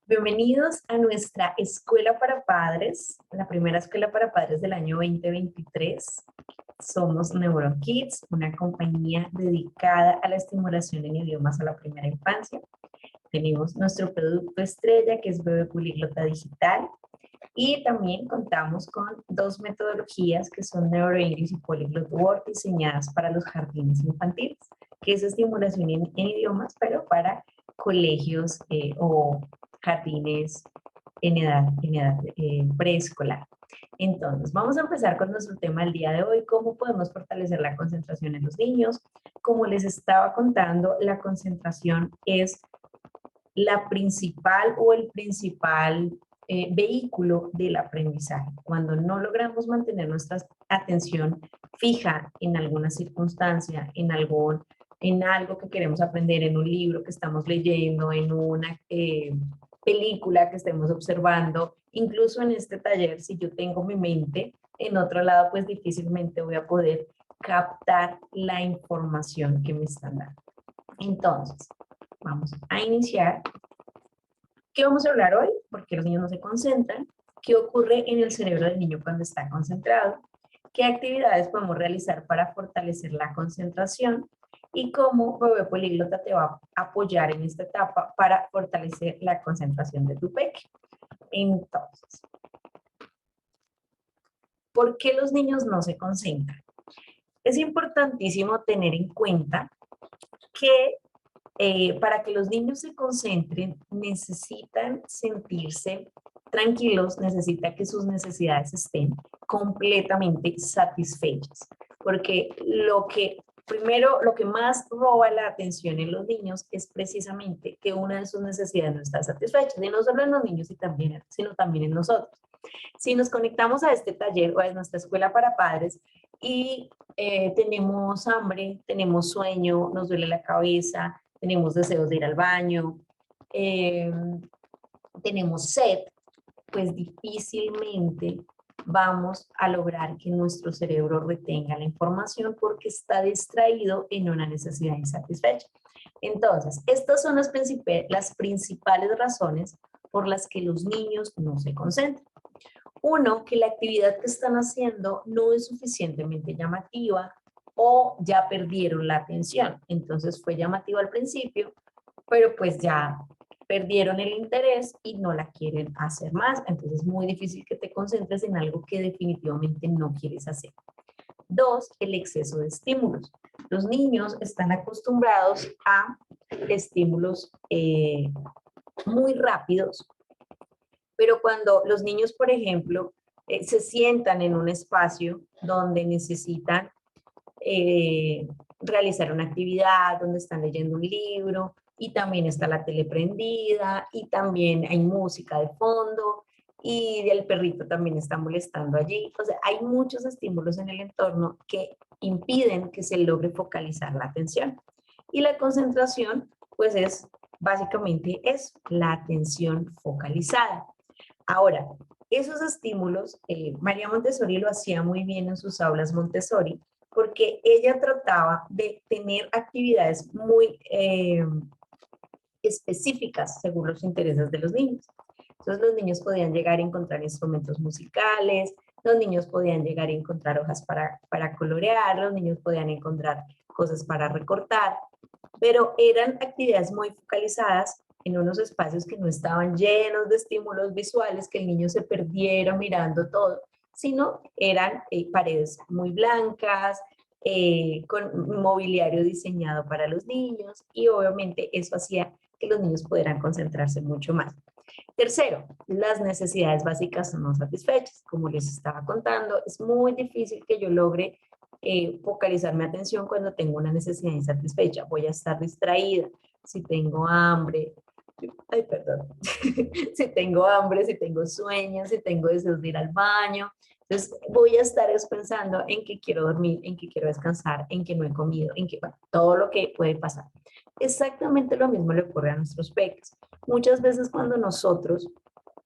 Bienvenidos a nuestra escuela para padres, la primera escuela para padres del año 2023. Somos NeuroKids, una compañía dedicada a la estimulación en idiomas a la primera infancia. Tenemos nuestro producto estrella, que es Bebé Políglota Digital, y también contamos con dos metodologías que son NeuroEnglish y Polyglot World, diseñadas para los jardines infantiles, que es estimulación en idiomas, pero para colegios o jardines en edad preescolar. Entonces, vamos a empezar con nuestro tema del día de hoy: cómo podemos fortalecer la concentración en los niños. Como les estaba contando, la concentración es la principal o el principal vehículo del aprendizaje. Cuando no logramos mantener nuestra atención fija en alguna circunstancia, en algo que queremos aprender, en un libro que estamos leyendo, en una película que estemos observando, incluso en este taller, si yo tengo mi mente en otro lado, pues difícilmente voy a poder captar la información que me están dando. Entonces, vamos a iniciar. ¿Qué vamos a hablar hoy? Porque los niños no se concentran. ¿Qué ocurre en el cerebro del niño cuando está concentrado? ¿Qué actividades podemos realizar para fortalecer la concentración? Y cómo Bebé Políglota te va a apoyar en esta etapa para fortalecer la concentración de tu peque. Entonces, ¿por qué los niños no se concentran? Es importantísimo tener en cuenta que para que los niños se concentren, necesitan sentirse tranquilos, necesita que sus necesidades estén completamente satisfechas. Porque lo que más roba la atención en los niños es precisamente que una de sus necesidades no está satisfecha, y no solo en los niños, sino también en nosotros. Si nos conectamos a este taller o a nuestra escuela para padres y tenemos hambre, tenemos sueño, nos duele la cabeza, tenemos deseos de ir al baño, tenemos sed, pues difícilmente vamos a lograr que nuestro cerebro retenga la información porque está distraído en una necesidad insatisfecha. Entonces, estas son las principales razones por las que los niños no se concentran. Uno, que la actividad que están haciendo no es suficientemente llamativa o ya perdieron la atención. Entonces fue llamativa al principio, pero pues ya perdieron el interés y no la quieren hacer más. Entonces es muy difícil que te concentres en algo que definitivamente no quieres hacer. Dos, el exceso de estímulos. Los niños están acostumbrados a estímulos muy rápidos, pero cuando los niños, por ejemplo, se sientan en un espacio donde necesitan realizar una actividad, donde están leyendo un libro, y también está la tele prendida, y también hay música de fondo, y el perrito también está molestando allí. O sea, hay muchos estímulos en el entorno que impiden que se logre focalizar la atención. Y la concentración, pues es básicamente eso, la atención focalizada. Ahora, esos estímulos, María Montessori lo hacía muy bien en sus aulas Montessori, porque ella trataba de tener actividades muy específicas según los intereses de los niños. Entonces los niños podían llegar a encontrar instrumentos musicales, los niños podían llegar a encontrar hojas para colorear, los niños podían encontrar cosas para recortar, pero eran actividades muy focalizadas en unos espacios que no estaban llenos de estímulos visuales, que el niño se perdiera mirando todo, sino eran paredes muy blancas, con mobiliario diseñado para los niños, y obviamente eso hacía que los niños pudieran concentrarse mucho más. Tercero, las necesidades básicas no satisfechas. Como les estaba contando, es muy difícil que yo logre focalizar mi atención cuando tengo una necesidad insatisfecha. Voy a estar distraída. Si tengo hambre, ay, perdón, si tengo hambre, si tengo sueños, si tengo deseos de ir al baño, entonces voy a estar pensando en que quiero dormir, en que quiero descansar, en que no he comido, en que, bueno, todo lo que puede pasar. Exactamente lo mismo le ocurre a nuestros peques. Muchas veces cuando nosotros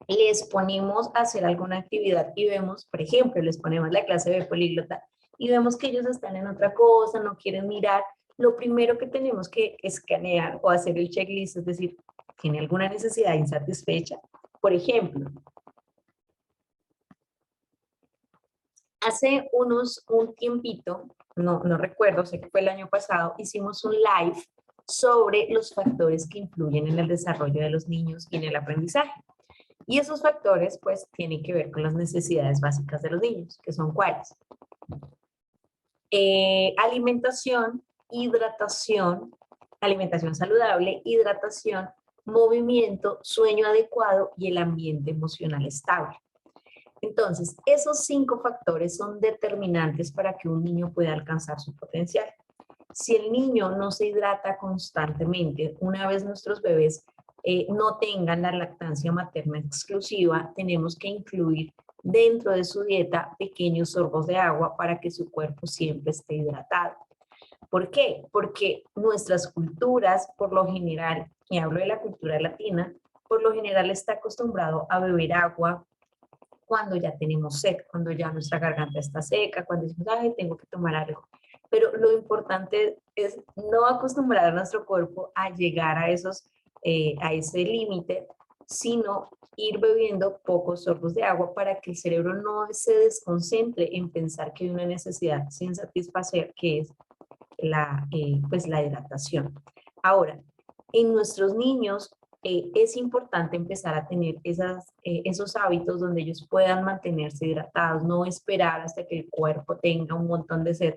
les ponemos a hacer alguna actividad y vemos, por ejemplo, les ponemos la clase de políglota y vemos que ellos están en otra cosa, no quieren mirar, lo primero que tenemos que escanear o hacer el checklist, es decir, tiene alguna necesidad insatisfecha. Por ejemplo, hace un tiempito, no recuerdo, sé que fue el año pasado, hicimos un live sobre los factores que influyen en el desarrollo de los niños y en el aprendizaje. Y esos factores, pues, tienen que ver con las necesidades básicas de los niños, que son cuáles. Alimentación, hidratación, alimentación saludable, hidratación, movimiento, sueño adecuado y el ambiente emocional estable. Entonces, esos 5 factores son determinantes para que un niño pueda alcanzar su potencial. Si el niño no se hidrata constantemente, una vez nuestros bebés no tengan la lactancia materna exclusiva, tenemos que incluir dentro de su dieta pequeños sorbos de agua para que su cuerpo siempre esté hidratado. ¿Por qué? Porque nuestras culturas, por lo general, y hablo de la cultura latina, por lo general está acostumbrado a beber agua cuando ya tenemos sed, cuando ya nuestra garganta está seca, cuando decimos, ay, tengo que tomar algo. Pero lo importante es no acostumbrar a nuestro cuerpo a llegar a ese límite, sino ir bebiendo pocos sorbos de agua para que el cerebro no se desconcentre en pensar que hay una necesidad sin satisfacer, que es pues la hidratación. Ahora, en nuestros niños es importante empezar a tener esos hábitos donde ellos puedan mantenerse hidratados, no esperar hasta que el cuerpo tenga un montón de sed,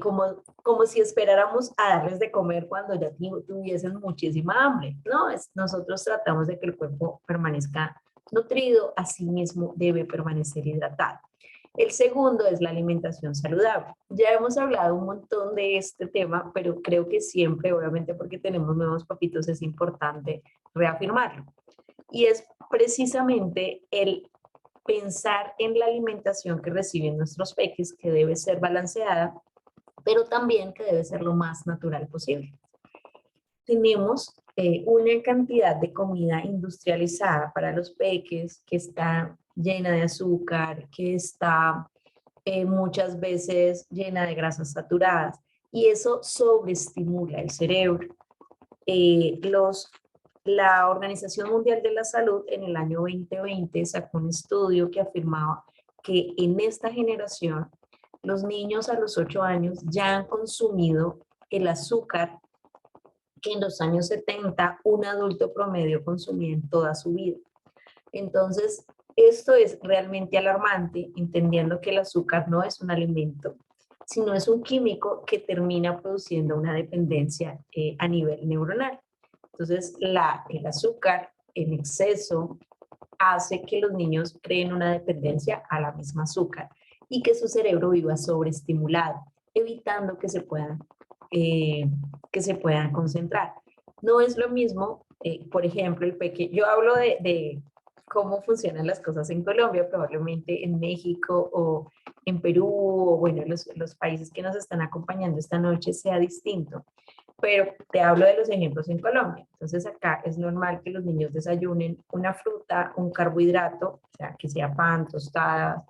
como si esperáramos a darles de comer cuando ya tuviesen muchísima hambre, ¿no? Nosotros tratamos de que el cuerpo permanezca nutrido, así mismo debe permanecer hidratado. El segundo es la alimentación saludable. Ya hemos hablado un montón de este tema, pero creo que siempre, obviamente porque tenemos nuevos papitos, es importante reafirmarlo. Y es precisamente el pensar en la alimentación que reciben nuestros peques, que debe ser balanceada, pero también que debe ser lo más natural posible. Tenemos una cantidad de comida industrializada para los peques que está llena de azúcar, que está muchas veces llena de grasas saturadas, y eso sobreestimula el cerebro. La Organización Mundial de la Salud en el año 2020 sacó un estudio que afirmaba que en esta generación los niños a los 8 años ya han consumido el azúcar que en los años 70 un adulto promedio consumía en toda su vida. Entonces, esto es realmente alarmante, entendiendo que el azúcar no es un alimento, sino es un químico que termina produciendo una dependencia a nivel neuronal. Entonces, el azúcar en exceso hace que los niños creen una dependencia a la misma azúcar y que su cerebro viva sobreestimulado, evitando que se puedan concentrar. No es lo mismo, por ejemplo, yo hablo de cómo funcionan las cosas en Colombia, probablemente en México o en Perú, o bueno, los países que nos están acompañando esta noche sea distinto. Pero te hablo de los ejemplos en Colombia. Entonces acá es normal que los niños desayunen una fruta, un carbohidrato, o sea, que sea pan, tostadas,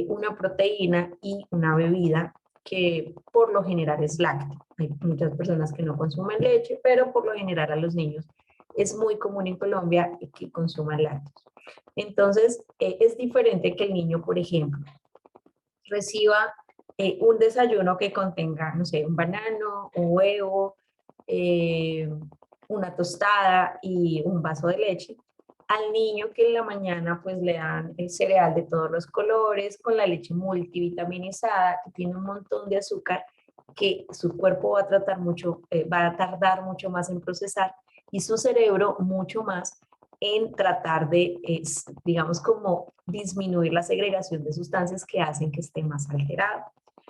una proteína y una bebida que por lo general es lácteo. Hay muchas personas que no consumen leche, pero por lo general a los niños es muy común en Colombia que consuman lácteos. Entonces, es diferente que el niño, por ejemplo, reciba un desayuno que contenga, no sé, un banano, un huevo, una tostada y un vaso de leche, al niño que en la mañana pues le dan el cereal de todos los colores, con la leche multivitaminizada, que tiene un montón de azúcar, que su cuerpo va va a tardar mucho más en procesar y su cerebro mucho más en tratar de, digamos, como disminuir la segregación de sustancias que hacen que esté más alterado.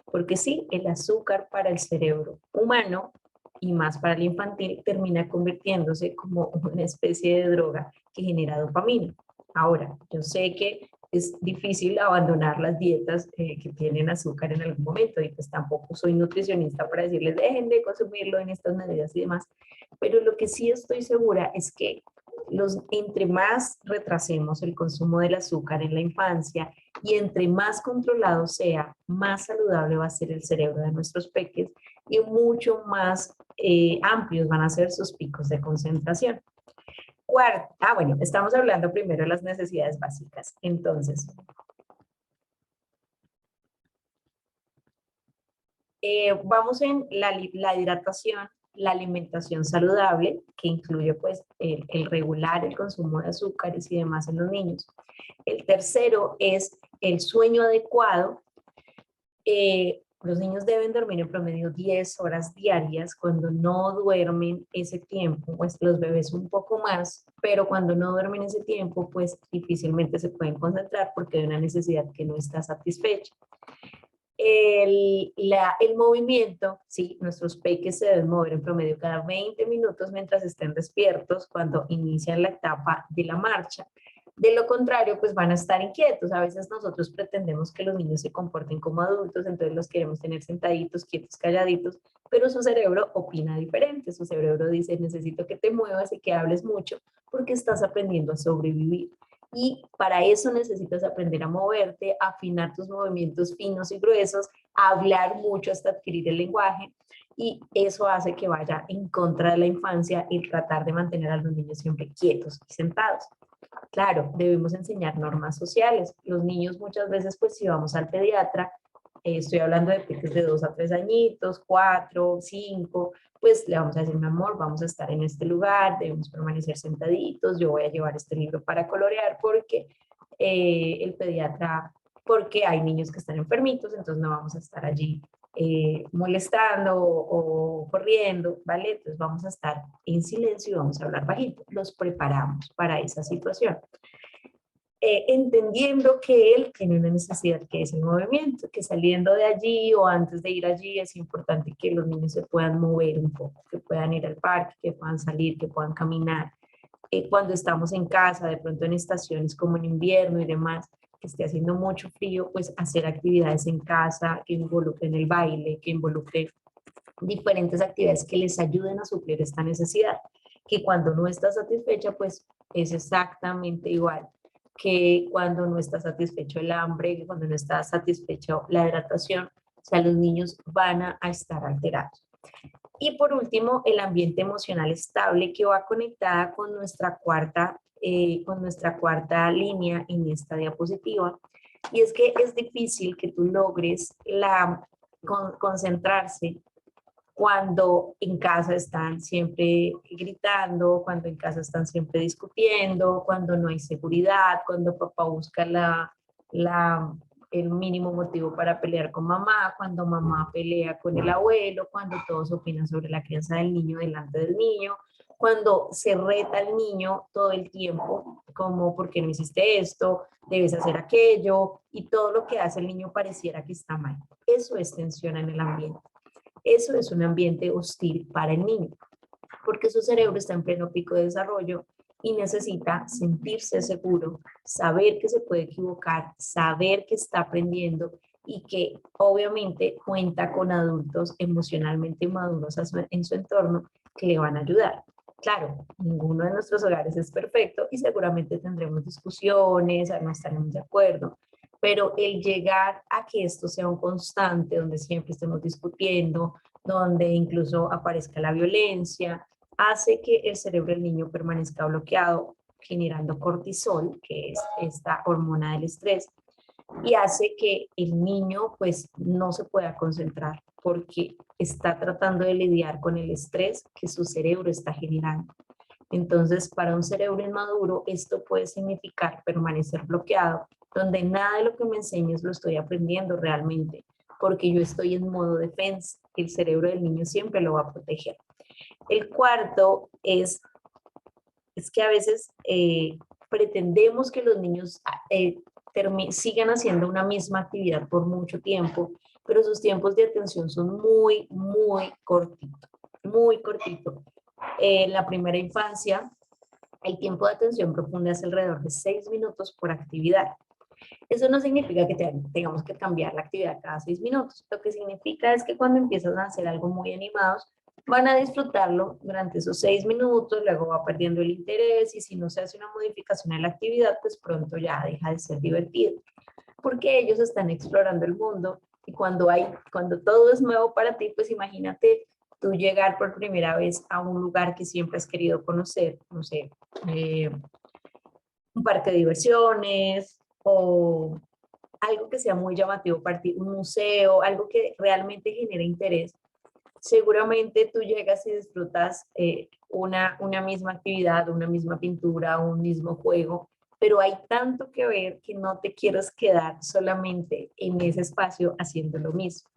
Porque sí, el azúcar para el cerebro humano y más para el infantil termina convirtiéndose como una especie de droga que genera dopamina. Ahora, yo sé que es difícil abandonar las dietas que tienen azúcar en algún momento y pues tampoco soy nutricionista para decirles dejen de consumirlo en estas medidas y demás, pero lo que sí estoy segura es que entre más retrasemos el consumo del azúcar en la infancia y entre más controlado sea, más saludable va a ser el cerebro de nuestros peques y mucho más amplios van a ser sus picos de concentración. Bueno, estamos hablando primero de las necesidades básicas. Entonces, vamos en la hidratación, la alimentación saludable, que incluye pues el regular el consumo de azúcares y demás en los niños. El tercero es el sueño adecuado. Los niños deben dormir en promedio 10 horas diarias. Cuando no duermen ese tiempo, pues los bebés un poco más, pero cuando no duermen ese tiempo, pues difícilmente se pueden concentrar porque hay una necesidad que no está satisfecha. El movimiento, sí, nuestros peques se deben mover en promedio cada 20 minutos mientras estén despiertos cuando inician la etapa de la marcha. De lo contrario, pues van a estar inquietos. A veces nosotros pretendemos que los niños se comporten como adultos, entonces los queremos tener sentaditos, quietos, calladitos, pero su cerebro opina diferente. Su cerebro dice, necesito que te muevas y que hables mucho porque estás aprendiendo a sobrevivir. Y para eso necesitas aprender a moverte, a afinar tus movimientos finos y gruesos, a hablar mucho hasta adquirir el lenguaje. Y eso hace que vaya en contra de la infancia y tratar de mantener a los niños siempre quietos y sentados. Claro, debemos enseñar normas sociales. Los niños muchas veces, pues si vamos al pediatra, estoy hablando de peques de 2 a 3 añitos, 4, 5, pues le vamos a decir, mi amor, vamos a estar en este lugar, debemos permanecer sentaditos, yo voy a llevar este libro para colorear porque el pediatra, porque hay niños que están enfermitos, entonces no vamos a estar allí molestando o corriendo, ¿vale? Entonces vamos a estar en silencio y vamos a hablar bajito. Los preparamos para esa situación. Entendiendo que él tiene una necesidad que es el movimiento, que saliendo de allí o antes de ir allí es importante que los niños se puedan mover un poco, que puedan ir al parque, que puedan salir, que puedan caminar. Cuando estamos en casa, de pronto en estaciones como en invierno y demás, que esté haciendo mucho frío, pues hacer actividades en casa que involucren el baile, que involucren diferentes actividades que les ayuden a suplir esta necesidad, que cuando no está satisfecha, pues es exactamente igual que cuando no está satisfecho el hambre, que cuando no está satisfecho la hidratación, o sea, los niños van a estar alterados. Y por último, el ambiente emocional estable que va conectada con nuestra cuarta línea en esta diapositiva. Y es que es difícil que tú logres concentrarse cuando en casa están siempre gritando, cuando en casa están siempre discutiendo, cuando no hay seguridad, cuando papá busca el mínimo motivo para pelear con mamá, cuando mamá pelea con el abuelo, cuando todos opinan sobre la crianza del niño delante del niño, cuando se reta al niño todo el tiempo, como ¿por qué no hiciste esto? Debes hacer aquello, y todo lo que hace el niño pareciera que está mal. Eso es tensión en el ambiente. Eso es un ambiente hostil para el niño, porque su cerebro está en pleno pico de desarrollo y necesita sentirse seguro, saber que se puede equivocar, saber que está aprendiendo y que obviamente cuenta con adultos emocionalmente maduros en su entorno que le van a ayudar. Claro, ninguno de nuestros hogares es perfecto y seguramente tendremos discusiones, no estaremos de acuerdo, pero el llegar a que esto sea un constante, donde siempre estemos discutiendo, donde incluso aparezca la violencia, hace que el cerebro del niño permanezca bloqueado, generando cortisol, que es esta hormona del estrés, y hace que el niño pues no se pueda concentrar porque está tratando de lidiar con el estrés que su cerebro está generando. Entonces, para un cerebro inmaduro, esto puede significar permanecer bloqueado, donde nada de lo que me enseñes lo estoy aprendiendo realmente, porque yo estoy en modo defensa. El cerebro del niño siempre lo va a proteger. El cuarto es que a veces pretendemos que los niños sigan haciendo una misma actividad por mucho tiempo, pero sus tiempos de atención son muy, muy cortitos, muy cortitos. En la primera infancia, el tiempo de atención profunda es alrededor de 6 minutos por actividad. Eso no significa que tengamos que cambiar la actividad cada 6 minutos. Lo que significa es que cuando empiezan a hacer algo muy animados, van a disfrutarlo durante esos 6 minutos, luego va perdiendo el interés y si no se hace una modificación en la actividad, pues pronto ya deja de ser divertido. Porque ellos están explorando el mundo y cuando todo es nuevo para ti, pues imagínate tú llegar por primera vez a un lugar que siempre has querido conocer, no sé, un parque de diversiones o algo que sea muy llamativo para ti, un museo, algo que realmente genere interés, seguramente tú llegas y disfrutas una misma actividad, una misma pintura, un mismo juego, pero hay tanto que ver que no te quieres quedar solamente en ese espacio haciendo lo mismo.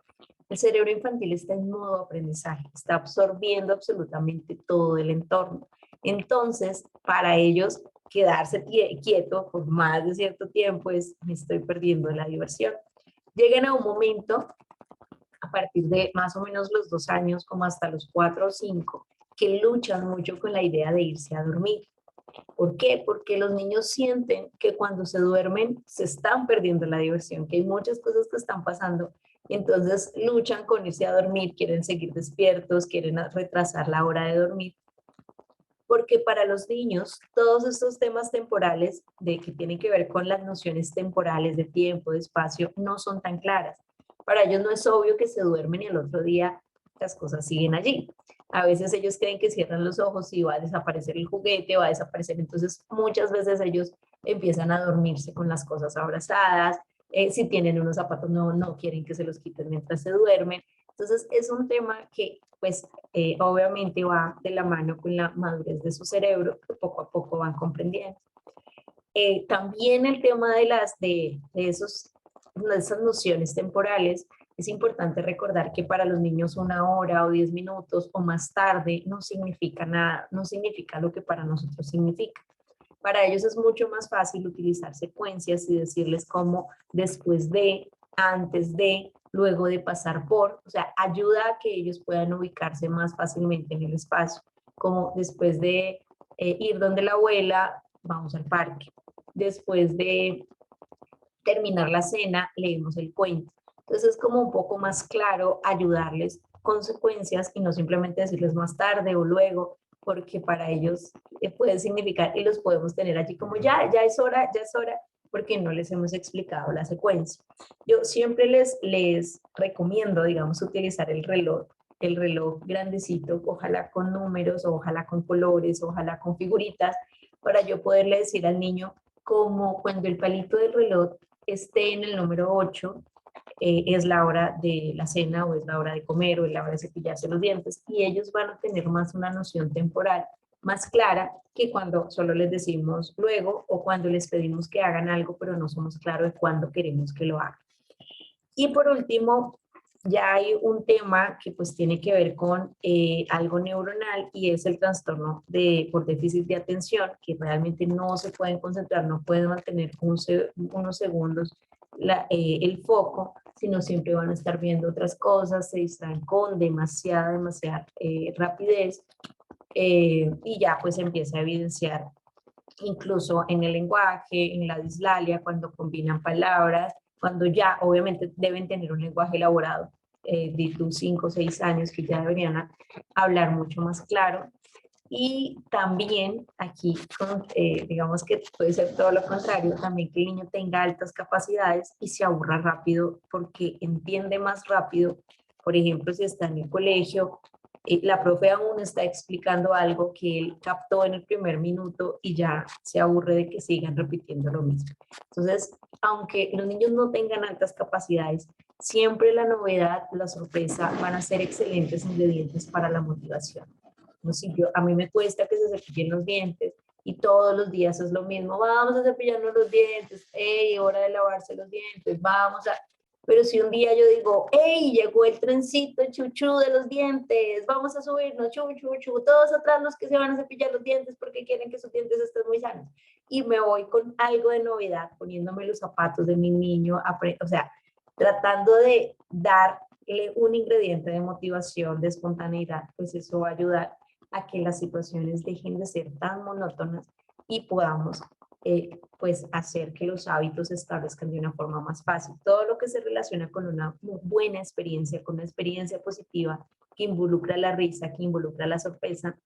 El cerebro infantil está en modo aprendizaje, está absorbiendo absolutamente todo el entorno. Entonces, para ellos, quedarse quieto por más de cierto tiempo es, me estoy perdiendo la diversión. Llegan a un momento, a partir de más o menos los 2 años, como hasta los 4 o 5, que luchan mucho con la idea de irse a dormir. ¿Por qué? Porque los niños sienten que cuando se duermen se están perdiendo la diversión, que hay muchas cosas que están pasando y entonces luchan con irse a dormir, quieren seguir despiertos, quieren retrasar la hora de dormir, porque para los niños todos estos temas temporales de que tienen que ver con las nociones temporales de tiempo, de espacio, no son tan claras. Para ellos no es obvio que se duermen y el otro día las cosas siguen allí. A veces ellos creen que cierran los ojos y va a desaparecer el juguete, va a desaparecer. Entonces muchas veces ellos empiezan a dormirse con las cosas abrazadas. Si tienen unos zapatos no quieren que se los quiten mientras se duermen. Entonces es un tema que pues obviamente va de la mano con la madurez de su cerebro, que poco a poco van comprendiendo. También el tema de esas nociones temporales, es importante recordar que para los niños 1 hora o 10 minutos o más tarde no significa nada, no significa lo que para nosotros significa. Para ellos es mucho más fácil utilizar secuencias y decirles como después de, antes de, luego de pasar por, o sea, ayuda a que ellos puedan ubicarse más fácilmente en el espacio, como después de ir donde la abuela, vamos al parque. Después de terminar la cena, leemos el cuento. Entonces es como un poco más claro ayudarles consecuencias y no simplemente decirles más tarde o luego, porque para ellos puede significar y los podemos tener allí como ya es hora, porque no les hemos explicado la secuencia. Yo siempre les recomiendo, digamos, utilizar el reloj grandecito, ojalá con números, ojalá con colores, ojalá con figuritas, para yo poderle decir al niño como cuando el palito del reloj esté en el número 8, es la hora de la cena o es la hora de comer o es la hora de cepillarse los dientes y ellos van a tener más una noción temporal más clara que cuando solo les decimos luego o cuando les pedimos que hagan algo pero no somos claros de cuándo queremos que lo hagan. Y por último, ya hay un tema que pues tiene que ver con algo neuronal y es el trastorno por déficit de atención, que realmente no se pueden concentrar, no pueden mantener unos segundos el foco, sino siempre van a estar viendo otras cosas, se distraen con demasiada rapidez y ya pues empieza a evidenciar incluso en el lenguaje, en la dislalia, cuando combinan palabras, cuando ya obviamente deben tener un lenguaje elaborado, de tus 5 o 6 años que ya deberían hablar mucho más claro. Y también aquí, digamos que puede ser todo lo contrario, también que el niño tenga altas capacidades y se aburra rápido porque entiende más rápido. Por ejemplo, si está en el colegio, la profe aún está explicando algo que él captó en el primer minuto y ya se aburre de que sigan repitiendo lo mismo. Entonces, aunque los niños no tengan altas capacidades, siempre la novedad, la sorpresa van a ser excelentes ingredientes para la motivación. No sé, a mí me cuesta que se cepillen los dientes y todos los días es lo mismo, vamos a cepillarnos los dientes, hey, hora de lavarse los dientes, vamos a... Pero si un día yo digo, hey, llegó el trencito chuchu de los dientes, vamos a subirnos, chu, chu, chu, todos atrás los que se van a cepillar los dientes porque quieren que sus dientes estén muy sanos. Y me voy con algo de novedad, poniéndome los zapatos de mi niño, o sea, tratando de darle un ingrediente de motivación, de espontaneidad, pues eso va a ayudar a que las situaciones dejen de ser tan monótonas y podamos pues hacer que los hábitos se establezcan de una forma más fácil. Todo lo que se relaciona con una buena experiencia, con una experiencia positiva que involucra la risa, que involucra la sorpresa,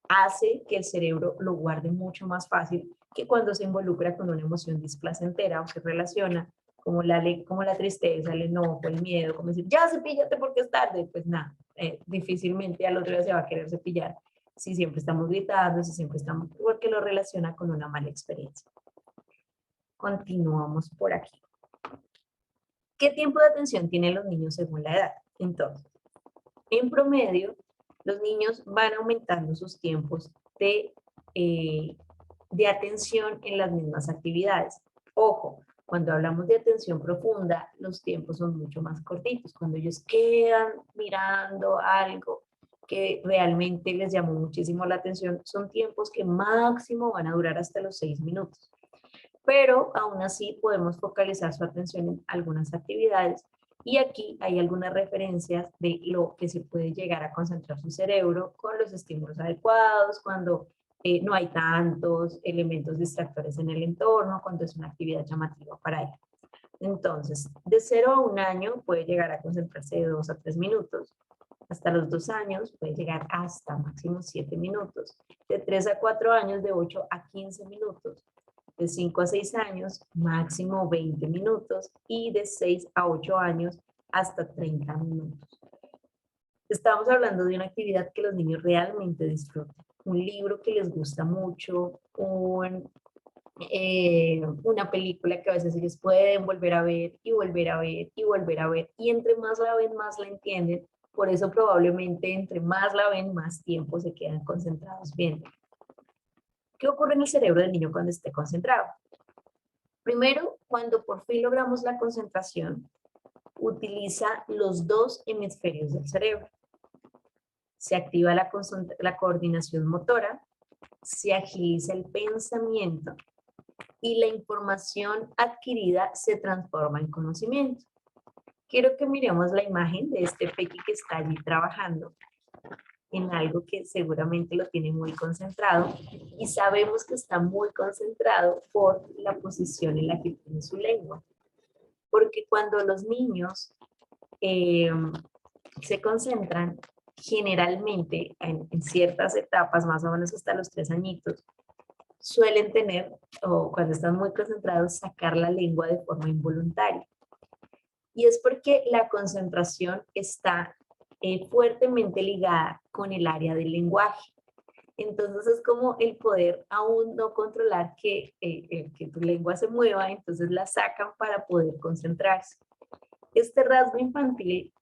hace que el cerebro lo guarde mucho más fácil que cuando se involucra con una emoción displacentera o se relaciona como la tristeza, el enojo, el miedo, como decir, ya cepíllate porque es tarde, pues nada, difícilmente al otro día se va a querer cepillar si siempre estamos gritando, si siempre estamos, porque lo relaciona con una mala experiencia. Continuamos por aquí. ¿Qué tiempo de atención tienen los niños según la edad? Entonces, en promedio, los niños van aumentando sus tiempos de atención en las mismas actividades. Ojo, cuando hablamos de atención profunda, los tiempos son mucho más cortitos. Cuando ellos quedan mirando algo que realmente les llamó muchísimo la atención, son tiempos que máximo van a durar hasta los 6 minutos. Pero aún así podemos focalizar su atención en algunas actividades y aquí hay algunas referencias de lo que se puede llegar a concentrar su cerebro con los estímulos adecuados, cuando no hay tantos elementos distractores en el entorno, cuando es una actividad llamativa para él. Entonces, de 0 a 1 año puede llegar a concentrarse de 2 a 3 minutos. Hasta los 2 años puede llegar hasta máximo 7 minutos. De 3 a 4 años, de 8 a 15 minutos. De 5 a 6 años, máximo 20 minutos. Y de 6 a 8 años, hasta 30 minutos. Estamos hablando de una actividad que los niños realmente disfrutan. Un libro que les gusta mucho, una película que a veces ellos pueden volver a ver y volver a ver y volver a ver. Y entre más la ven, más la entienden. Por eso probablemente entre más la ven, más tiempo se quedan concentrados viendo. ¿Qué ocurre en el cerebro del niño cuando esté concentrado? Primero, cuando por fin logramos la concentración, utiliza los 2 hemisferios del cerebro. Se activa la coordinación motora, se agiliza el pensamiento y la información adquirida se transforma en conocimiento. Quiero que miremos la imagen de este peque que está allí trabajando en algo que seguramente lo tiene muy concentrado y sabemos que está muy concentrado por la posición en la que tiene su lengua. Porque cuando los niños se concentran, generalmente en ciertas etapas, más o menos hasta los 3 añitos, suelen tener, o cuando están muy concentrados, sacar la lengua de forma involuntaria. Y es porque la concentración está fuertemente ligada con el área del lenguaje. Entonces es como el poder aún no controlar que tu lengua se mueva, entonces la sacan para poder concentrarse. Este rasgo infantil,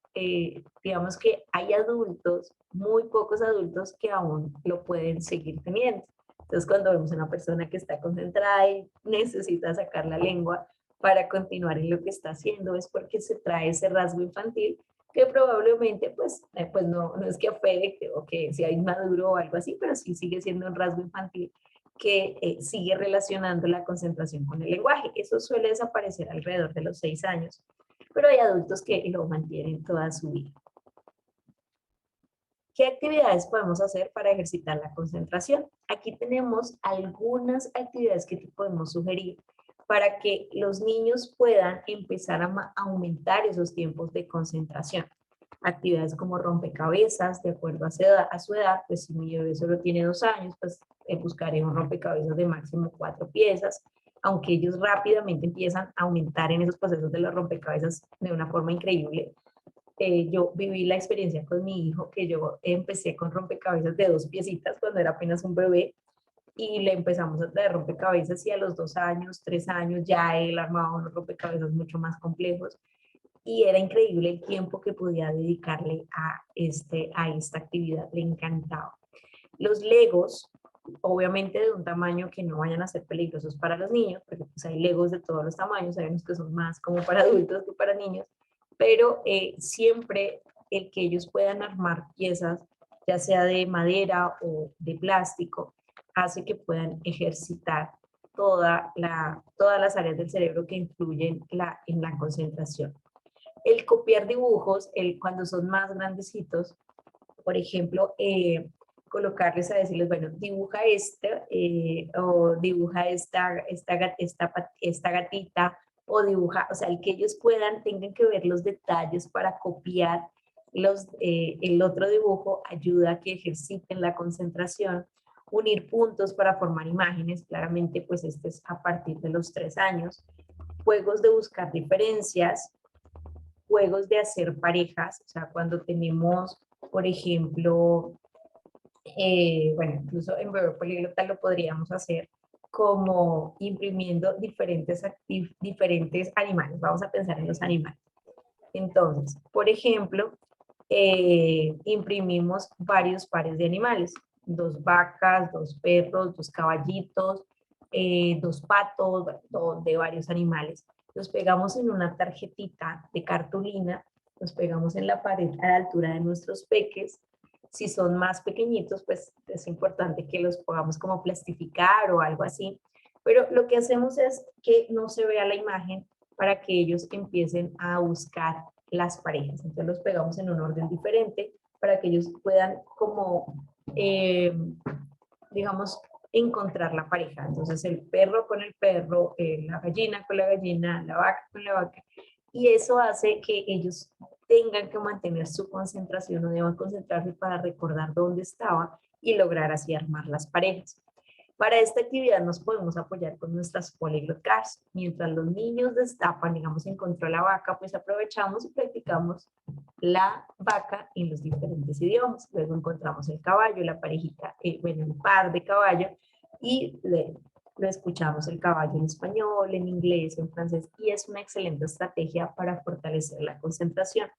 digamos que hay adultos, muy pocos adultos que aún lo pueden seguir teniendo. Entonces cuando vemos a una persona que está concentrada y necesita sacar la lengua para continuar en lo que está haciendo, es porque se trae ese rasgo infantil que probablemente pues no es que afecte o que sea inmaduro o algo así, pero sí sigue siendo un rasgo infantil que sigue relacionando la concentración con el lenguaje. Eso suele desaparecer alrededor de los 6 años, pero hay adultos que lo mantienen toda su vida. ¿Qué actividades podemos hacer para ejercitar la concentración? Aquí tenemos algunas actividades que te podemos sugerir para que los niños puedan empezar a aumentar esos tiempos de concentración. Actividades como rompecabezas, de acuerdo a su edad, pues si mi bebé solo tiene 2 años, pues buscaré un rompecabezas de máximo 4 piezas, aunque ellos rápidamente empiezan a aumentar en esos procesos de los rompecabezas de una forma increíble. Yo viví la experiencia con mi hijo, que yo empecé con rompecabezas de 2 piecitas cuando era apenas un bebé, y le empezamos a traer rompecabezas y a los 2 años, 3 años ya él armaba unos rompecabezas mucho más complejos y era increíble el tiempo que podía dedicarle a esta actividad, le encantaba. Los Legos, obviamente de un tamaño que no vayan a ser peligrosos para los niños, porque pues hay Legos de todos los tamaños, hay unos que son más como para adultos que para niños, pero siempre el que ellos puedan armar piezas, ya sea de madera o de plástico, hace que puedan ejercitar todas las áreas del cerebro que influyen en la concentración. El copiar dibujos, cuando son más grandecitos, por ejemplo, colocarles a decirles, bueno, dibuja o dibuja esta gatita, o dibuja, o sea, el que ellos tengan que ver los detalles para copiar el otro dibujo, ayuda a que ejerciten la concentración. Unir puntos para formar imágenes, claramente pues este es a partir de los 3 años. juegos de buscar diferencias, juegos de hacer parejas, o sea, cuando tenemos, por ejemplo, bueno, incluso en Bebé Políglota lo podríamos hacer como imprimiendo diferentes animales. Vamos a pensar en los animales. Entonces, por ejemplo, imprimimos varios pares de animales, 2 vacas, 2 perros, 2 caballitos, 2 patos, bueno, de varios animales. Los pegamos en una tarjetita de cartulina, los pegamos en la pared a la altura de nuestros peques. Si son más pequeñitos, pues es importante que los podamos como plastificar o algo así. Pero lo que hacemos es que no se vea la imagen para que ellos empiecen a buscar las parejas. Entonces los pegamos en un orden diferente para que ellos puedan como, digamos, encontrar la pareja. Entonces el perro con el perro, la gallina con la gallina, la vaca con la vaca. Y eso hace que ellos tengan que mantener su concentración o deban concentrarse para recordar dónde estaba y lograr así armar las parejas. Para esta actividad nos podemos apoyar con nuestras Polyglot Cards. Mientras los niños destapan, digamos, encontró la vaca, pues aprovechamos y practicamos la vaca en los diferentes idiomas. Luego encontramos el caballo, la parejita, bueno, un par de caballo y lo escuchamos el caballo en español, en inglés, en francés y es una excelente estrategia para fortalecer la concentración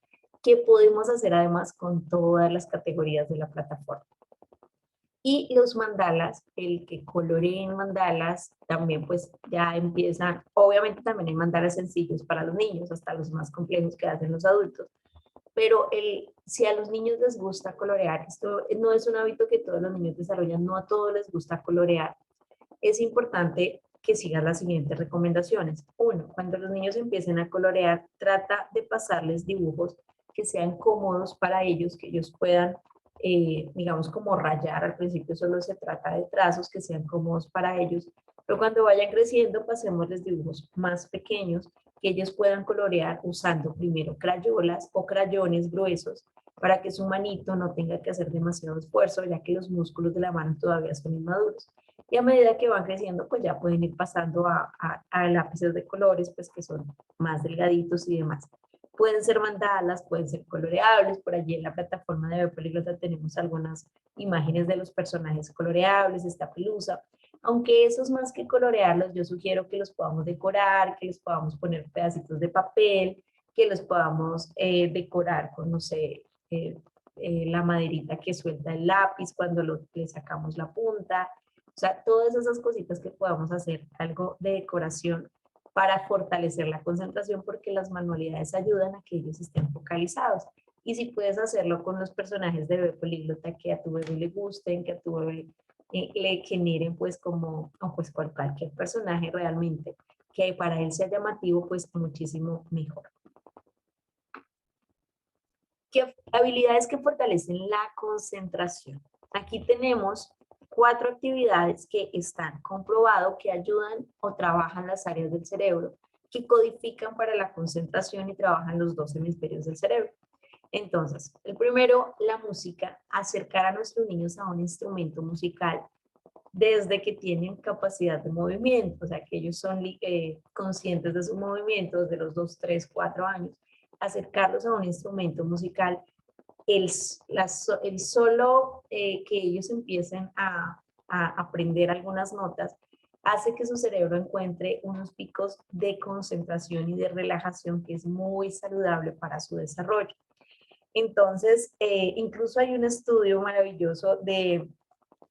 que podemos hacer además con todas las categorías de la plataforma. Y los mandalas, el que coloreen mandalas, también pues ya empiezan, obviamente también hay mandalas sencillos para los niños, hasta los más complejos que hacen los adultos, pero si a los niños les gusta colorear, esto no es un hábito que todos los niños desarrollan, no a todos les gusta colorear, es importante que sigan las siguientes recomendaciones. 1, cuando los niños empiecen a colorear, trata de pasarles dibujos que sean cómodos para ellos, que ellos puedan, digamos, como rayar. Al principio solo se trata de trazos que sean cómodos para ellos, pero cuando vayan creciendo, pasémosles dibujos más pequeños que ellos puedan colorear usando primero crayolas o crayones gruesos para que su manito no tenga que hacer demasiado esfuerzo, ya que los músculos de la mano todavía son inmaduros. Y a medida que van creciendo, pues ya pueden ir pasando a lápices de colores, pues que son más delgaditos y demás. Pueden ser mandalas, pueden ser coloreables. Por allí en la plataforma de Bebé Políglota tenemos algunas imágenes de los personajes coloreables, esta pelusa. Aunque esos más que colorearlos, yo sugiero que los podamos decorar, que les podamos poner pedacitos de papel, que los podamos decorar con, no sé, la maderita que suelta el lápiz cuando le sacamos la punta. O sea, todas esas cositas que podamos hacer, algo de decoración para fortalecer la concentración, porque las manualidades ayudan a que ellos estén focalizados. Y si puedes hacerlo con los personajes de Bebé Políglota que a tu bebé le gusten, que a tu bebé le generen pues como, o pues cualquier personaje realmente que para él sea llamativo, pues muchísimo mejor. ¿Qué habilidades que fortalecen la concentración? Aquí tenemos 4 actividades que están comprobado que ayudan o trabajan las áreas del cerebro que codifican para la concentración y trabajan los 2 hemisferios del cerebro. Entonces, el primero, la música, acercar a nuestros niños a un instrumento musical desde que tienen capacidad de movimiento, o sea, que ellos son conscientes de sus movimientos de los 2, 3, 4 años, acercarlos a un instrumento musical, el solo que ellos empiecen a aprender algunas notas hace que su cerebro encuentre unos picos de concentración y de relajación que es muy saludable para su desarrollo. Entonces, incluso hay un estudio maravilloso de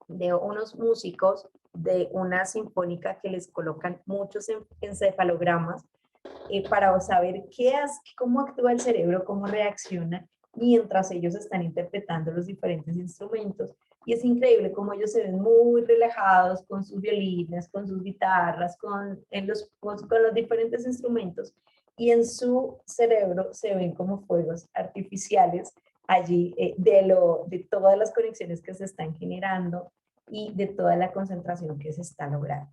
unos músicos de una sinfónica que les colocan muchos encefalogramas para saber cómo actúa el cerebro, cómo reacciona mientras ellos están interpretando los diferentes instrumentos. Y es increíble cómo ellos se ven muy relajados con sus violines, con sus guitarras, con los diferentes instrumentos. Y en su cerebro se ven como fuegos artificiales allí de todas las conexiones que se están generando y de toda la concentración que se está logrando.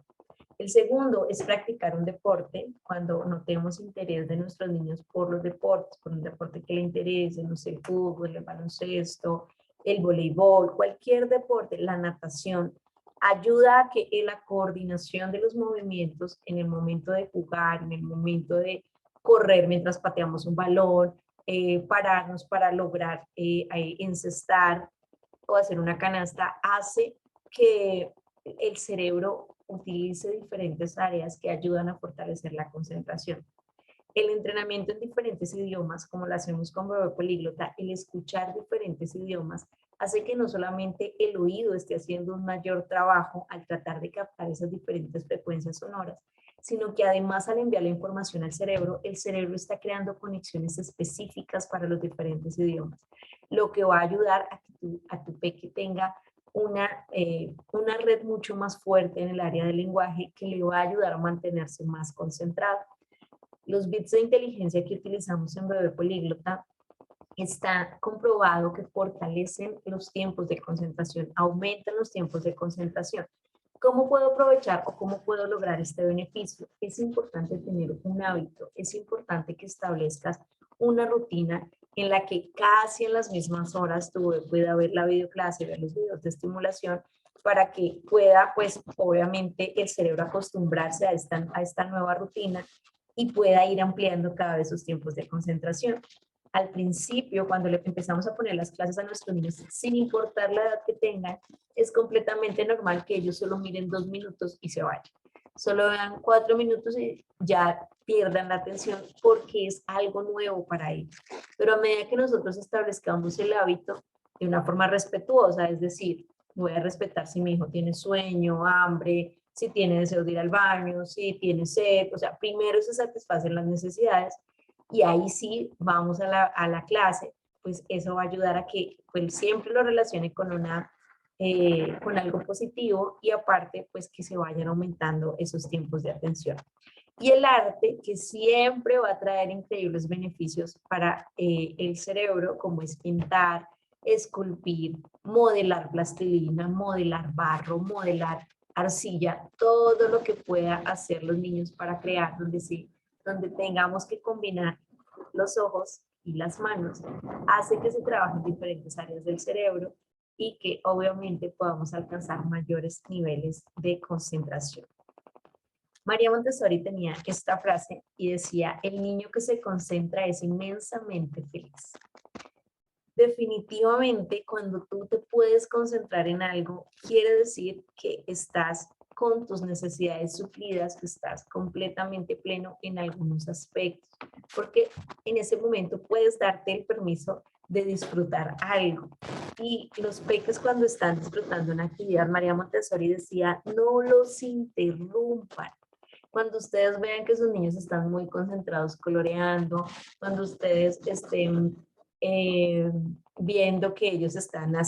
El segundo es practicar un deporte cuando notemos interés de nuestros niños por los deportes, por un deporte que le interese, no sé, el fútbol, el baloncesto, el voleibol, cualquier deporte, la natación. ayuda a que la coordinación de los movimientos en el momento de jugar, en el momento de correr mientras pateamos un balón, pararnos para lograr encestar o hacer una canasta, hace que el cerebro utilice diferentes áreas que ayudan a fortalecer la concentración. El entrenamiento en diferentes idiomas, como lo hacemos con Bebé Políglota, el escuchar diferentes idiomas, hace que no solamente el oído esté haciendo un mayor trabajo al tratar de captar esas diferentes frecuencias sonoras, sino que además al enviar la información al cerebro, el cerebro está creando conexiones específicas para los diferentes idiomas, lo que va a ayudar a que tu peque tenga una red mucho más fuerte en el área del lenguaje que le va a ayudar a mantenerse más concentrado. Los bits de inteligencia que utilizamos en Bebé Políglota está comprobado que fortalecen los tiempos de concentración, aumentan los tiempos de concentración. ¿Cómo puedo aprovechar o cómo puedo lograr este beneficio? Es importante tener un hábito, es importante que establezcas una rutina en la que casi en las mismas horas tú pueda ver la videoclase, ver los videos de estimulación, para que pueda, pues, obviamente, el cerebro acostumbrarse a esta nueva rutina y pueda ir ampliando cada vez sus tiempos de concentración. Al principio, cuando le empezamos a poner las clases a nuestros niños, sin importar la edad que tengan, es completamente normal que ellos solo miren 2 minutos y se vayan. Solo vean 4 minutos y ya pierdan la atención porque es algo nuevo para ellos. Pero a medida que nosotros establezcamos el hábito de una forma respetuosa, es decir, voy a respetar si mi hijo tiene sueño, hambre, si tiene deseo de ir al baño, si tiene sed, o sea, primero se satisfacen las necesidades y ahí sí vamos a la clase, pues eso va a ayudar a que pues, siempre lo relacione con algo positivo y aparte pues que se vayan aumentando esos tiempos de atención. Y el arte, que siempre va a traer increíbles beneficios para el cerebro, como es pintar, esculpir, modelar plastilina, modelar barro, modelar arcilla, todo lo que pueda hacer los niños para crear, donde tengamos que combinar los ojos y las manos, hace que se trabajen diferentes áreas del cerebro y que obviamente podamos alcanzar mayores niveles de concentración. María Montessori tenía esta frase y decía, el niño que se concentra es inmensamente feliz. Definitivamente, cuando tú te puedes concentrar en algo, quiere decir que estás con tus necesidades suplidas, que estás completamente pleno en algunos aspectos, porque en ese momento puedes darte el permiso de disfrutar algo. Y los peques cuando están disfrutando una actividad, María Montessori decía, no los interrumpan. Cuando ustedes vean que sus niños están muy concentrados coloreando, cuando ustedes estén viendo que ellos están haciendo